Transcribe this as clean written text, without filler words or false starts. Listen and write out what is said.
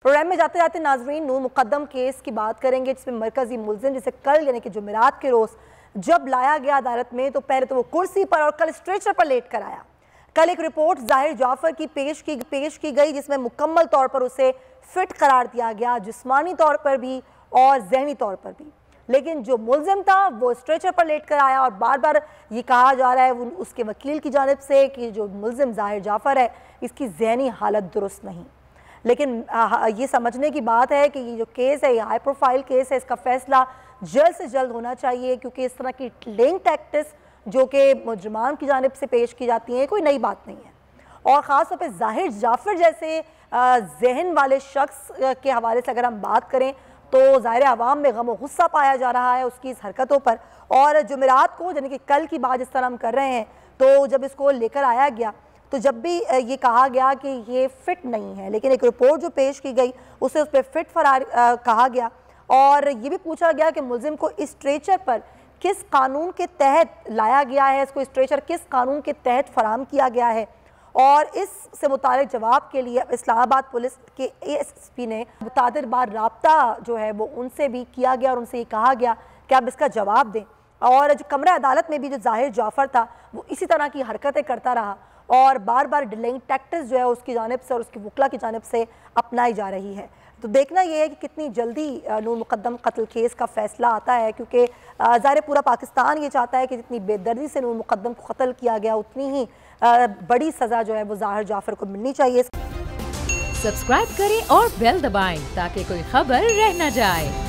Programme में जाते जाते नाजरीन नूर मुकद्दम केस की बात करेंगे, जिसमें मरकजी मुलजिम जिसे कल यानी कि जुमेरात के रोज़ जब लाया गया अदालत में, तो पहले तो वो कुर्सी पर और कल स्ट्रेचर पर लेट कर आया। कल एक रिपोर्ट जाहिर जाफर की पेश की गई, जिसमें मुकम्मल तौर पर उसे फिट करार दिया गया, जिस्मानी तौर पर भी और जहनी तौर पर भी। लेकिन जो मुलजिम था वो स्ट्रेचर पर लेट कर आया और बार बार ये कहा जा रहा है उसके वकील की जानिब से कि जो मुलजिम जाहिर जाफर है इसकी जहनी हालत दुरुस्त नहीं। लेकिन ये समझने की बात है कि ये जो केस है, ये हाई प्रोफाइल केस है, इसका फैसला जल्द से जल्द होना चाहिए, क्योंकि इस तरह की डिलेइंग टैक्टिस जो कि मुजरिमान की जानिब से पेश की जाती हैं कोई नई बात नहीं है। और ख़ास तौर पर जाहिर जाफर जैसे जहन वाले शख्स के हवाले से अगर हम बात करें तो ज़ाहिर आवाम में गम और गुस्सा पाया जा रहा है उसकी इस हरकतों पर। और जुमेरात को यानी कि कल की बात जिस तरह हम कर रहे हैं, तो जब इसको लेकर आया गया तो जब भी ये कहा गया कि ये फिट नहीं है, लेकिन एक रिपोर्ट जो पेश की गई उसे उस पर फिट फरार कहा गया। और ये भी पूछा गया कि मुलजिम को इस स्ट्रेचर पर किस कानून के तहत लाया गया है, इसको स्ट्रेचर किस कानून के तहत फराहम किया गया है। और इससे मुतालिक जवाब के लिए इस्लामाबाद पुलिस के ASP ने मुतादिर बार राब्ता जो है वो उनसे भी किया गया और उनसे ये कहा गया कि आप इसका जवाब दें। और जो कमरा अदालत में भी जो जाहिर जाफर था वो इसी तरह की हरकतें करता रहा और बार बार डिलेइंग टैक्टिस जो है उसकी जानिब से और उसकी वकला की जानिब से अपनाई जा रही है। तो देखना यह है कि कितनी जल्दी नूर मुकद्दम कत्ल केस का फैसला आता है, क्योंकि ज़ाहिर पूरा पाकिस्तान ये चाहता है कि जितनी बेदर्दी से नूर मुकद्दम को कत्ल किया गया उतनी ही बड़ी सज़ा जो है वो ज़ाहिर जाफर को मिलनी चाहिए। सब्सक्राइब करें और बेल दबाएं ताकि कोई खबर रह न जाए।